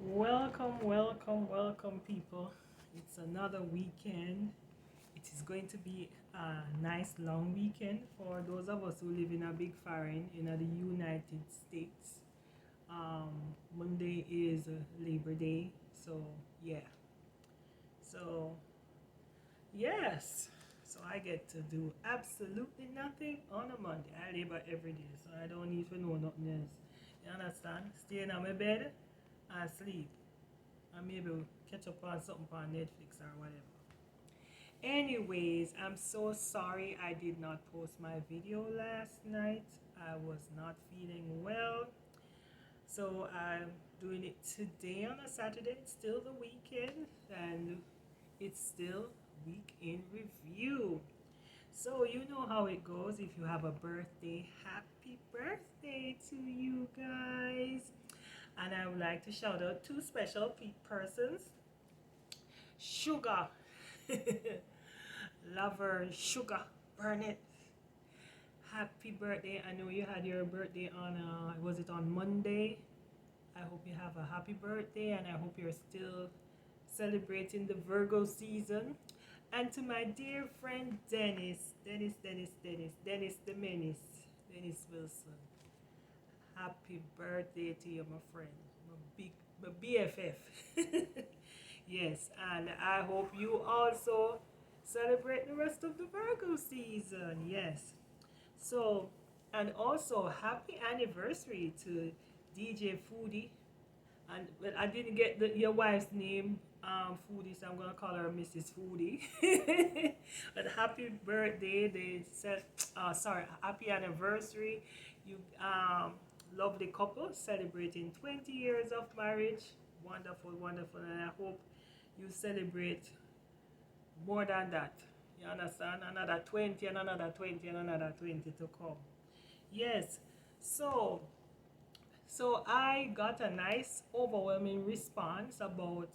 Welcome, welcome, welcome, people. It's another weekend. It is going to be a nice long weekend for those of us who live in a big foreign in the United States. Monday is Labor Day, so yeah. So yes, so I get to do absolutely nothing on a Monday. I labor every day, so I don't need to know nothing else. You understand? Staying on my bed and sleep. And maybe catch up on something on Netflix or whatever. Anyways, I'm so sorry I did not post my video last night. I was not feeling well. So I'm doing it today on a Saturday. It's still the weekend and it's still week in review. So you know how it goes. If you have a birthday, happy birthday to you guys. And I would like to shout out two special persons. Sugar. Lover Sugar Burnett. Happy birthday. I know you had your birthday on was it on Monday? I hope you have a happy birthday and I hope you're still celebrating the Virgo season. And to my dear friend Dennis the Menace, Dennis Wilson. Happy birthday to you, my friend. My BFF. Yes, and I hope you also celebrate the rest of the Virgo season. Yes. So, and also happy anniversary to DJ Foodie. And well, I didn't get your wife's name, Foodie, so I'm gonna call her Mrs. Foodie. But happy birthday! They said, sorry, happy anniversary. You lovely couple celebrating 20 years of marriage. Wonderful, wonderful, and I hope you celebrate more than that. You understand? Another 20 and another 20 and another 20 to come. Yes. So I got a nice overwhelming response about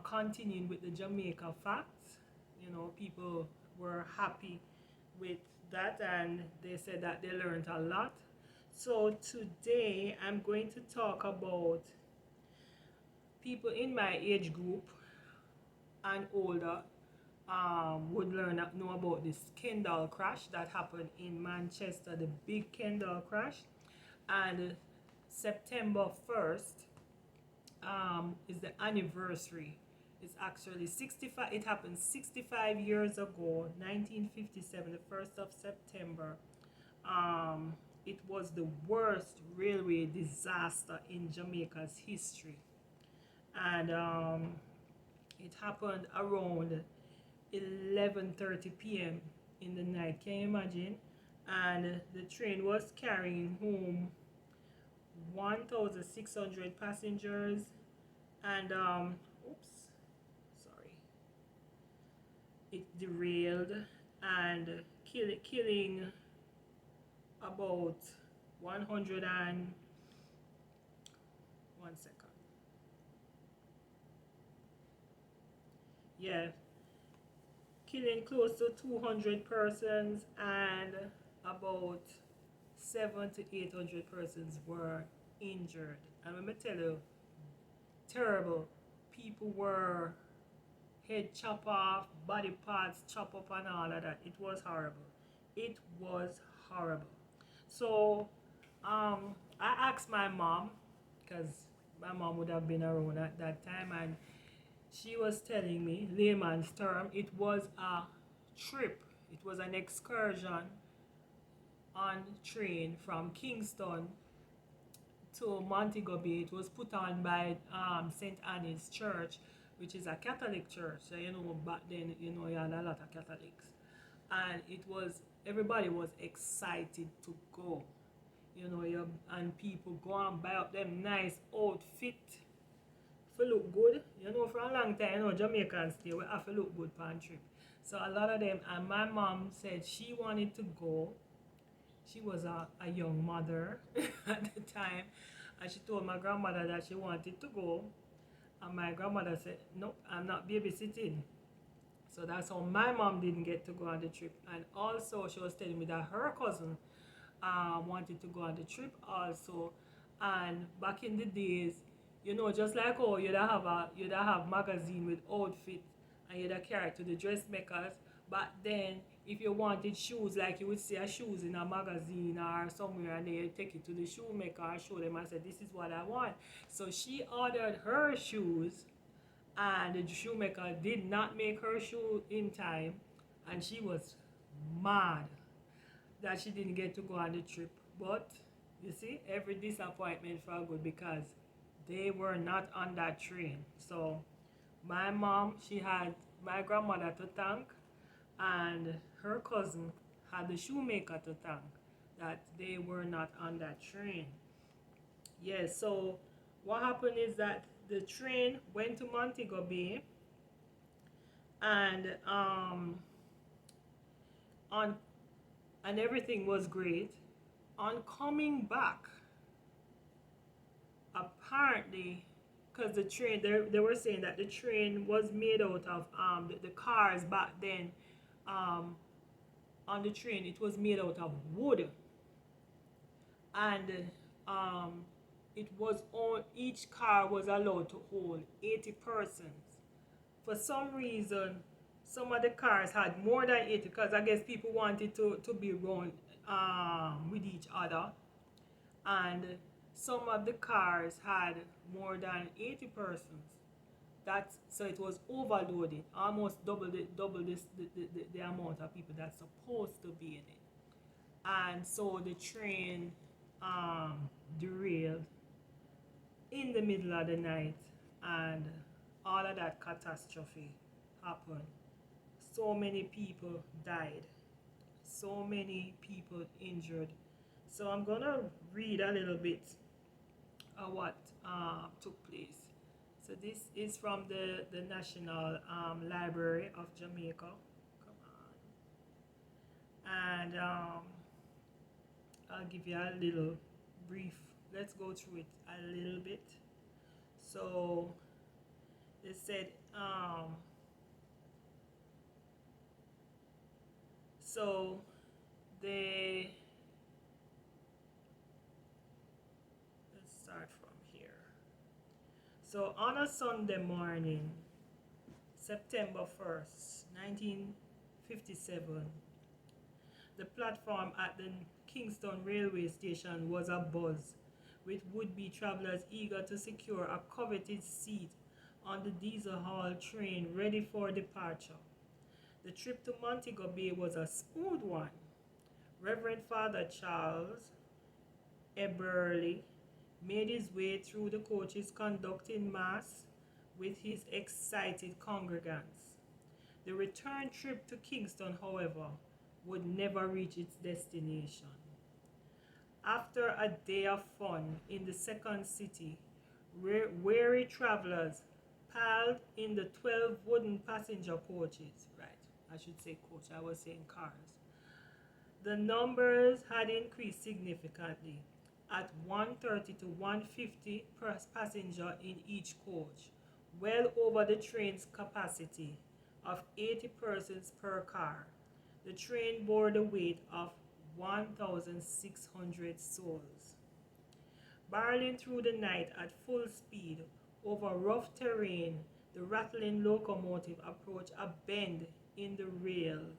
continuing with the Jamaica facts. You know, people were happy with that and they said that they learned a lot. So today I'm going to talk about people in my age group and older would know about this Kendall crash that happened in Manchester, the big Kendall crash. And September 1st is the anniversary. It's actually 65, it happened 65 years ago, 1957, the 1st of September. It was the worst railway disaster in Jamaica's history. And it happened around 11:30 p.m. in the night. Can you imagine? And the train was carrying home 1,600 passengers, and oops, sorry, it derailed and killing about 100 and 1 second. Yeah, killing close to 200 persons and about 700 to 800 persons were injured. And let me tell you, terrible. People were head chop off, body parts chop up, and all of that. It was horrible. It was horrible. So, I asked my mom because my mom would have been around at that time, and she was telling me, layman's term, it was a trip. It was an excursion on train from Kingston to Montego Bay. It was put on by St. Anne's Church, which is a Catholic church. So, you know, back then, you know, you had a lot of Catholics. And it was, everybody was excited to go. You know, and people go and buy up them nice outfit for look good. You know, for a long time, you know, Jamaicans stay, we have to look good for a trip. So a lot of them, and my mom said she wanted to go. She was a young mother at the time, and she told my grandmother that she wanted to go. And my grandmother said, nope, I'm not babysitting. So that's how my mom didn't get to go on the trip. And also, she was telling me that her cousin wanted to go on the trip also. And back in the days, You know, just like how you'd have magazine with outfit and you'd carry it to the dressmakers. But then if you wanted shoes, like you would see a shoes in a magazine or somewhere and then you take it to the shoemaker and show them and say, this is what I want. So she ordered her shoes and the shoemaker did not make her shoe in time and she was mad that she didn't get to go on the trip. But you see, every disappointment felt good because they were not on that train. So my mom, she had my grandmother to thank, and her cousin had the shoemaker to thank that they were not on that train. Yes, so what happened is that the train went to Montego Bay, and on and everything was great. On coming back, apparently, because the train, they were saying that the train was made out of the cars back then, um, on the train it was made out of wood, and um, it was on each car was allowed to hold 80 persons. For some reason, some of the cars had more than 80 because I guess people wanted to be around with each other, and some of the cars had more than 80 persons. That's so it was overloaded, almost double this the amount of people that's supposed to be in it. And so the train derailed in the middle of the night, and all of that catastrophe happened. So many people died, so many people injured. So I'm gonna read a little bit of what took place. So this is from the National Library of Jamaica. Come on. And I'll give you a little brief. Let's go through it a little bit. So they said, so they, let's start from here. So on a Sunday morning, September 1st, 1957, the platform at the Kingston railway station was abuzz with would-be travelers eager to secure a coveted seat on the Diesel Hall train ready for departure. The trip to Montego Bay was a smooth one. Reverend Father Charles Eberly made his way through the coaches conducting mass with his excited congregants. The return trip to Kingston, however, would never reach its destination. After a day of fun in the second city, weary travelers piled in the 12 wooden passenger coaches. Right, I should say coach, I was saying cars. The numbers had increased significantly at 130 to 150 per passenger in each coach, well over the train's capacity of 80 persons per car. The train bore the weight of 1,600 souls. Barreling through the night at full speed over rough terrain, the rattling locomotive approached a bend in the rails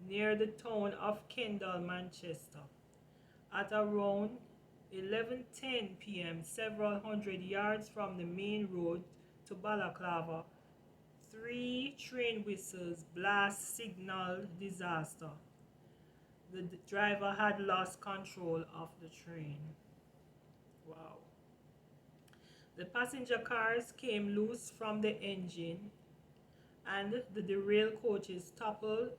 near the town of Kendal, Manchester. At around 11:10 p.m., several hundred yards from the main road to Balaclava, three train whistles blast signaled disaster. The driver had lost control of the train. Wow. The passenger cars came loose from the engine and the derailed coaches toppled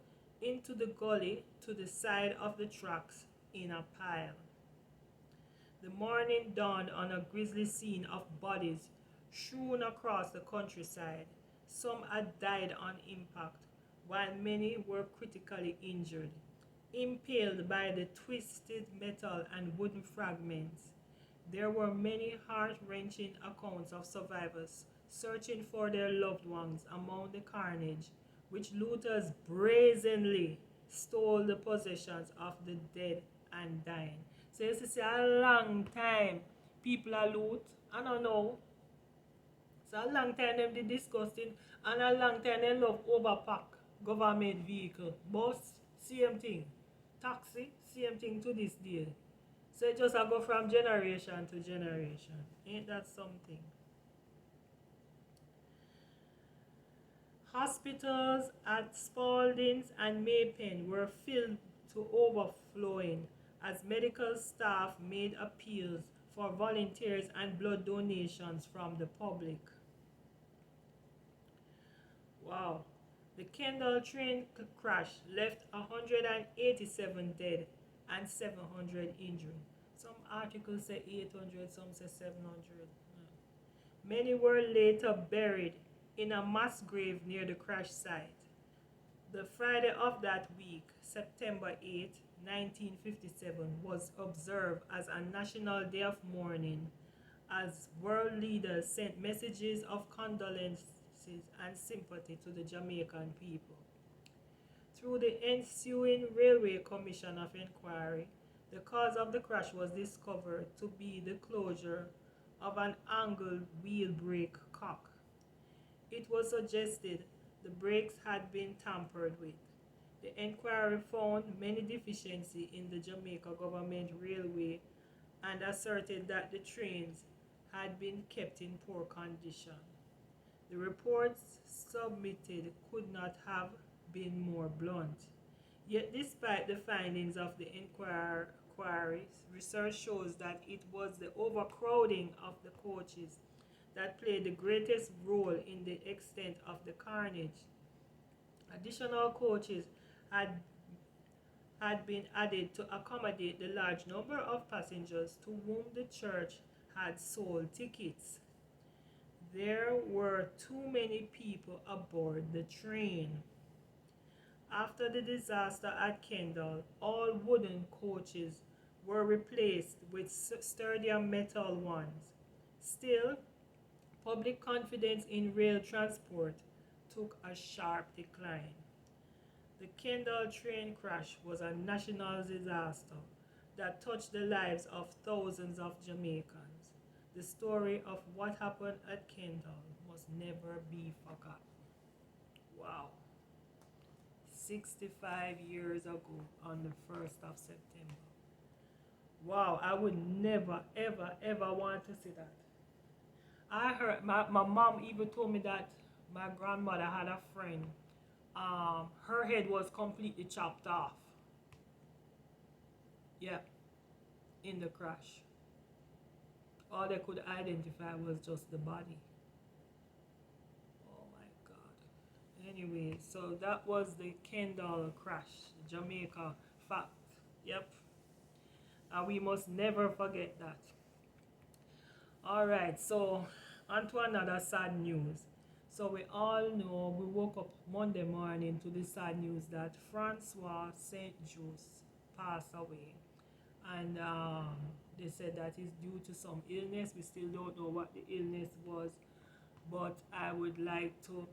into the gully to the side of the tracks in a pile. The morning dawned on a grisly scene of bodies strewn across the countryside. Some had died on impact, while many were critically injured, impaled by the twisted metal and wooden fragments. There were many heart-wrenching accounts of survivors searching for their loved ones among the carnage, which looters brazenly stole the possessions of the dead and dying. So you see a long time people are loot. I don't know. So a long time them did disgusting and a long time they love overpack government vehicle. Bus, same thing. Taxi, same thing to this day. So it just a go from generation to generation. Ain't that something? Hospitals at Spalding's and Maypen were filled to overflowing as medical staff made appeals for volunteers and blood donations from the public. Wow. The Kendall train crash left 187 dead and 700 injured. Some articles say 800, some say 700. Many were later buried in a mass grave near the crash site. The Friday of that week, September 8, 1957, was observed as a national day of mourning as world leaders sent messages of condolences and sympathy to the Jamaican people. Through the ensuing Railway Commission of Inquiry, the cause of the crash was discovered to be the closure of an angled wheel brake cock. It was suggested the brakes had been tampered with. The inquiry found many deficiencies in the Jamaica government railway and asserted that the trains had been kept in poor condition. The reports submitted could not have been more blunt. Yet despite the findings of the inquiry, research shows that it was the overcrowding of the coaches that played the greatest role in the extent of the carnage. Additional coaches had, had been added to accommodate the large number of passengers to whom the church had sold tickets. There were too many people aboard the train. After the disaster at Kendal, all wooden coaches were replaced with sturdier metal ones. Still, public confidence in rail transport took a sharp decline. The Kendal train crash was a national disaster that touched the lives of thousands of Jamaicans. The story of what happened at Kendal must never be forgotten. Wow. 65 years ago on the 1st of September. Wow, I would never, ever, ever want to see that. I heard my mom even told me that my grandmother had a friend. Her head was completely chopped off. Yeah, in the crash. All they could identify was just the body. Oh my God. Anyway, so that was the Kendal crash, Jamaica fact. Yep. And we must never forget that. Alright, so on to another sad news. So we all know we woke up Monday morning to the sad news that Francois Saint Just passed away. And they said that it's due to some illness. We still don't know what the illness was, but I would like to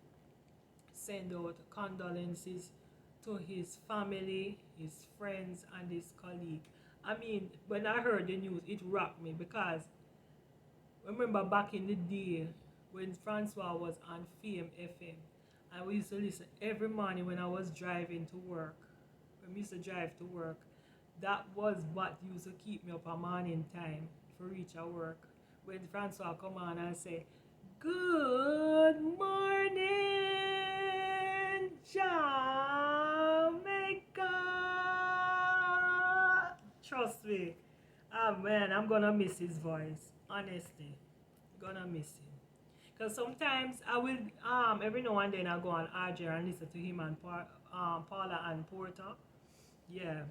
send out condolences to his family, his friends, and his colleague. I mean, when I heard the news, it rocked me because remember back in the day when Francois was on Fame FM, and we used to listen every morning when I was driving to work. When we used to drive to work, that was what used to keep me up a morning time for reach at work. When Francois come on and say, "Good morning, Jamaica." Trust me. Ah man, I'm gonna miss his voice. Honestly. Gonna miss him. Cause sometimes I will every now and then I go on RJ and listen to him and Paula and Porter. Yeah.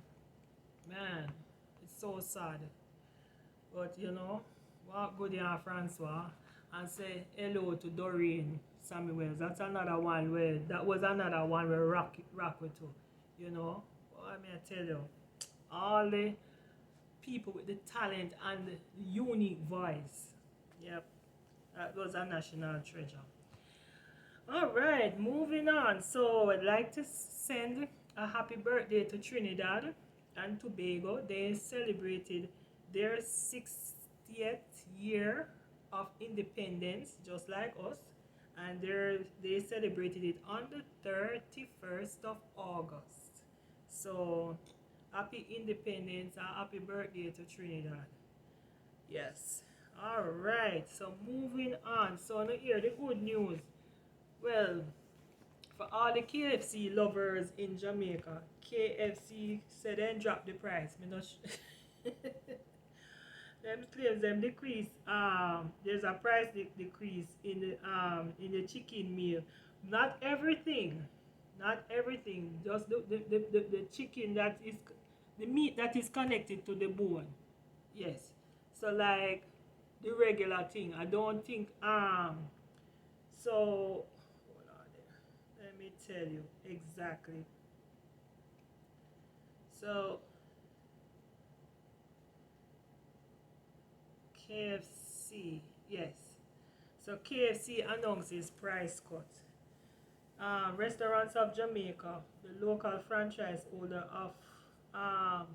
Man, it's so sad. But you know, walk good in Francois and say hello to Doreen Samuels. That's another one where that was another one where rock with too. You know? Well, I mean I tell you, all the people with the talent and the unique voice. Yep. That was a national treasure. Alright, moving on. So I'd like to send a happy birthday to Trinidad and Tobago. They celebrated their 60th year of independence, just like us, and they celebrated it on the 31st of August. So happy independence and happy birthday to Trinidad. Yes. All right. So moving on. So now here the good news. Well, for all the KFC lovers in Jamaica, KFC said then drop the price. Me not them claims them decrease. There's a price decrease in the chicken meal. Not everything, not everything. Just the chicken that is the meat that is connected to the bone. Yes. So like the regular thing. I don't think so hold on there. Let me tell you exactly. So KFC, yes. So KFC announces price cut. Restaurants of Jamaica, the local franchise holder of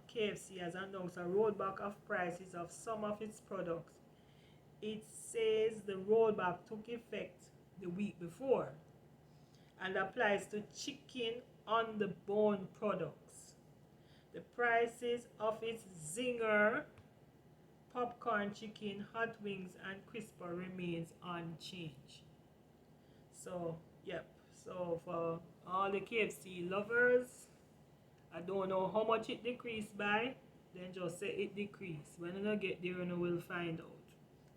KFC, has announced a rollback of prices of some of its products. It says the rollback took effect the week before and applies to chicken on the bone products. The prices of its Zinger popcorn chicken, hot wings, and crisper remains unchanged. So, yep. So for all the KFC lovers, I don't know how much it decreased by. Then just say it decreased. When you get there, you will find out.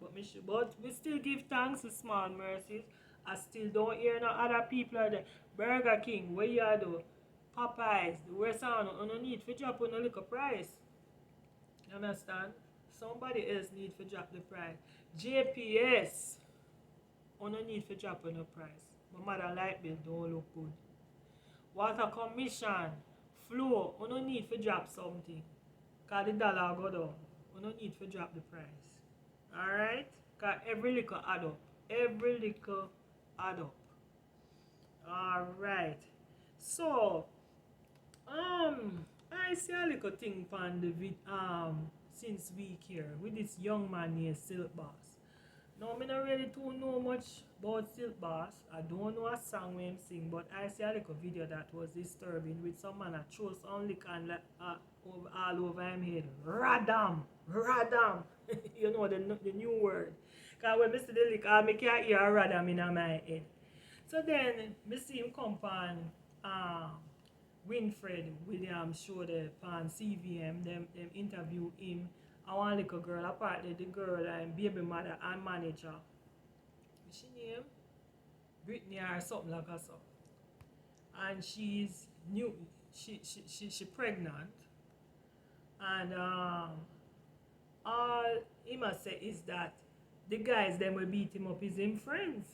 But we still give thanks to small mercies. I still don't hear no other people are there. Burger King, where you are do? Popeyes, the worst sound, you no need for drop on a little price. You understand? Somebody else need for drop the price. JPS, you no need for drop on the price. My mother light bill don't look good. Water Commission, Flow, you no need for drop something. Cause the dollar go down. You no need for drop the price. Alright? Cause every little add up. Every little add up. Alright. So, I see a little thing from the since week here with this young man here, Silk Boss. Now, I don't really too know much about Silk Boss. I don't know a song when him sing, but I see a little video that was disturbing with some man that throw some lick and all over him head. Radam! Radam! You know the new word. Because when I see the lick, I can't hear a radam in my head. So then, I see him come on Winfred Williams show the on CVM, them interview him. I want like a girl, apparently the girl and baby mother and manager. What's she name? Brittany or something like that. And she's new, she pregnant. And all he must say is that the guys them will beat him up is him friends.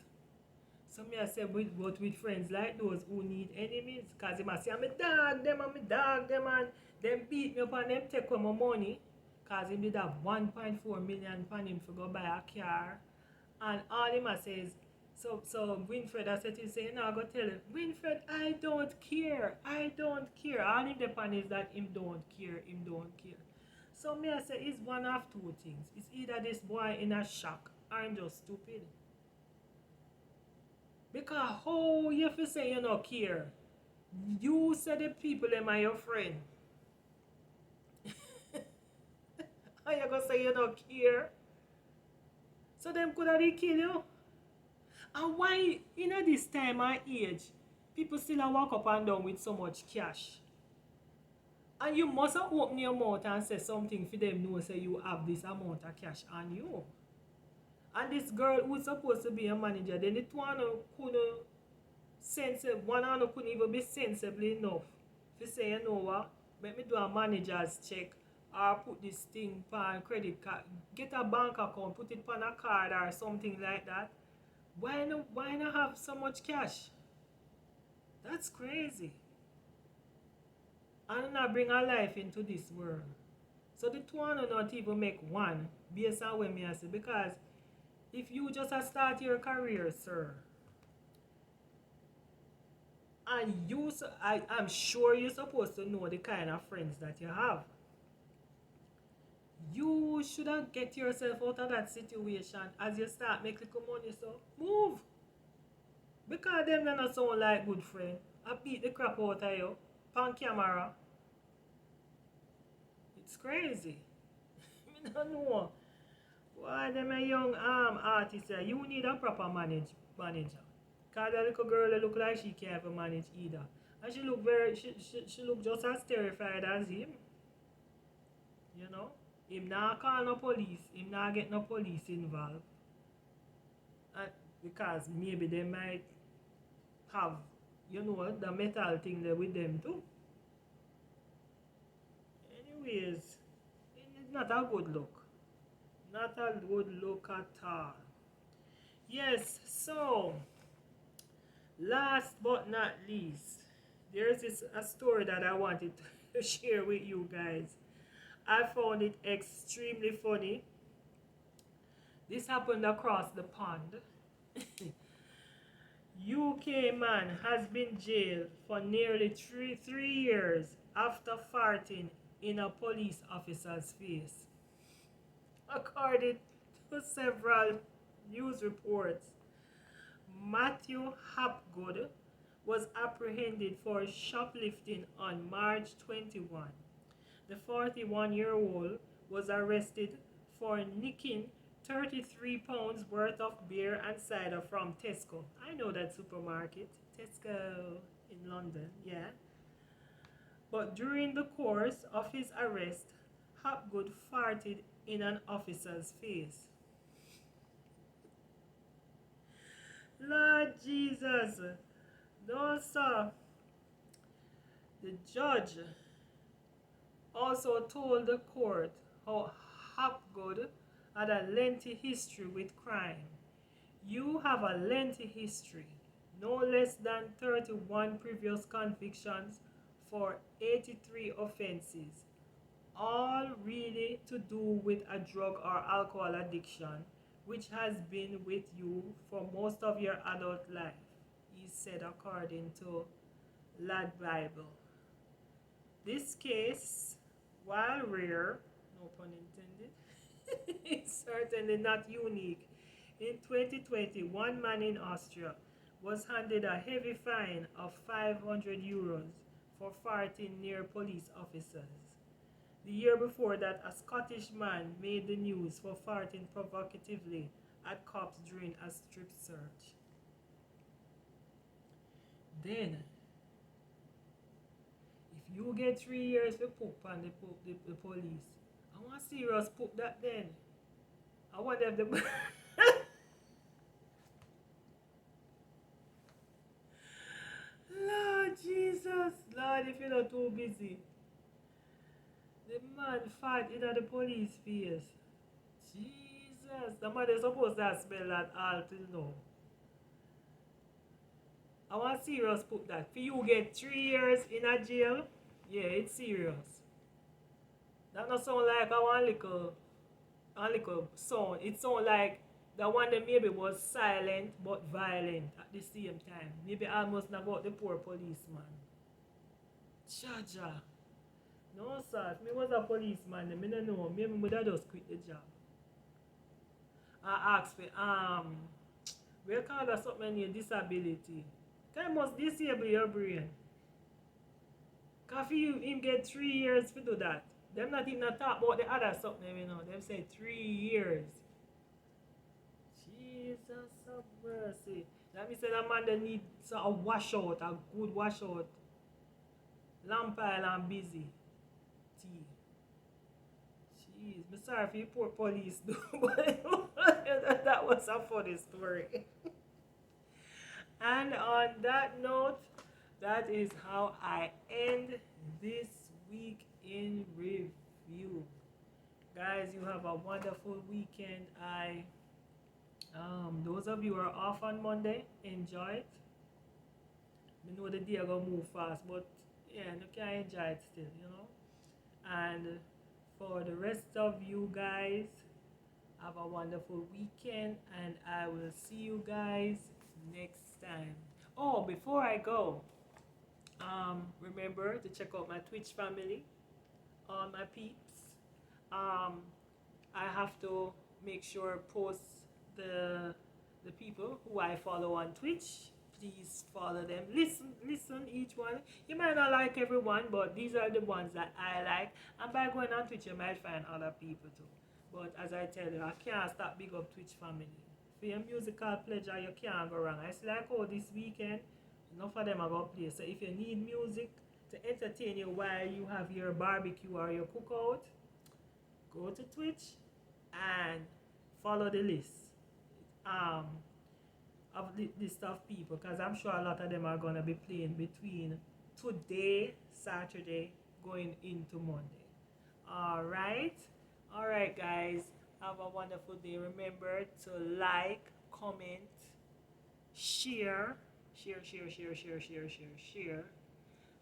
So me I say but with friends like those who need enemies. Cause he must say I'm a dog them and me dog them and them beat me up and them take away my money. Cause he did have 1.4 million for him to go buy a car. And all he must say is so Winfred I said to say, you know, I go tell him, Winfred, I don't care. I don't care. All him depend is that him don't care, him don't care. So me I say it's one of two things. It's either this boy in a shock or I'm just stupid. Because how you feel say you don't care? You say the people them are your friend. How you gonna say you don't care? So them could have kill you? And why in this time and age, people still walk up and down with so much cash? And you must have opened your mouth and say something for them know say you have this amount of cash on you. And this girl who's supposed to be a manager, then the two couldn't one couldn't even be sensible enough to say, you know what, let me do a manager's check or put this thing on credit card, get a bank account, put it on a card or something like that. Why not have so much cash? That's crazy. And not bring a life into this world. So the two not even make one based on what I say, because if you just start your career, sir, and I'm sure you're supposed to know the kind of friends that you have. You should have get yourself out of that situation as you start make little money. So move. Because them not sound like good friend. I beat the crap out of you. On camera. It's crazy. I don't know. Why them a young artist here? You need a proper manager. Cause that little girl that look like she can't even manage either. And she look just as terrified as him. You know? Him not call no police. Him not get no police involved. And because maybe they might have, the metal thing there with them too. Anyways, it's not a good look. Not a good look at all. Yes, so last but not least, there's a story that I wanted to share with you guys. I found it extremely funny. This happened across the pond. UK man has been jailed for nearly three years after farting in a police officer's face. According to several news reports, Matthew Hapgood was apprehended for shoplifting on March 21. The 41-year-old was arrested for nicking 33 pounds worth of beer and cider from Tesco. I know that supermarket, Tesco in London, yeah. But during the course of his arrest, Hapgood farted in an officer's face. Lord Jesus, no sir. The judge also told the court how Hapgood had a lengthy history with crime. You have a lengthy history, no less than 31 previous convictions for 83 offenses, all really to do with a drug or alcohol addiction, which has been with you for most of your adult life, he said according to Lad Bible. This case, while rare, no pun intended, is certainly not unique. In 2020, one man in Austria was handed a heavy fine of €500 for farting near police officers. The year before that, a Scottish man made the news for farting provocatively at cops during a strip search. Then, if you get 3 years for poop on the police, I want serious poop that then. I want them to... Lord Jesus, Lord, if you're not too busy. The man fart in the police face. Jesus, the man is supposed to smell that all till now. I want serious put that. For you get 3 years in a jail, yeah, it's serious. That not sound like a little sound. It sound like the one that maybe was silent but violent at the same time. Maybe almost about the poor policeman. Jaja. No, sir. Me was a policeman. I don't know. Maybe I would have just quit the job. I asked for, we call that something named disability. They must disable your brain. Because you him get 3 years to do that. Them not even talk about the other something, you know. Them say 3 years. Jesus of mercy. That means that man that need a washout, a good washout. Lamp pile and busy. Tea. Jeez, I'm sorry for you poor police though, but that was a funny story. And on that note, that is how I end this week in review. Guys, you have a wonderful weekend. Those of you who are off on Monday, enjoy it. I know the day are gonna move fast, but yeah, you can enjoy it still, you know. And for the rest of you guys, have a wonderful weekend, and I will see you guys next time. Oh, before I go, remember to check out my Twitch family, all my peeps. um, I have to make sure post the the people who I follow on Twitch. Please follow them. Listen each one. You might not like everyone, but these are the ones that I like. And by going on Twitch, you might find other people too. But as I tell you, I can't stop big up Twitch family. For your musical pleasure, you can't go wrong. I see like, oh, this weekend, enough of them are going to play. So if you need music to entertain you while you have your barbecue or your cookout, go to Twitch and follow the list um, of the list of people, because I'm sure a lot of them are going to be playing between today, Saturday, going into Monday. All right. All right, guys. Have a wonderful day. Remember to like, comment, share, share.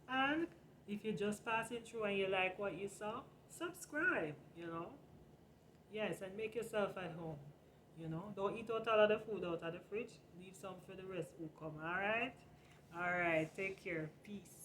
And if you're just passing through and you like what you saw, subscribe, you know. Yes, and make yourself at home. You know, don't eat out all of the food out of the fridge. Leave some for the rest who come. All right. All right. Take care. Peace.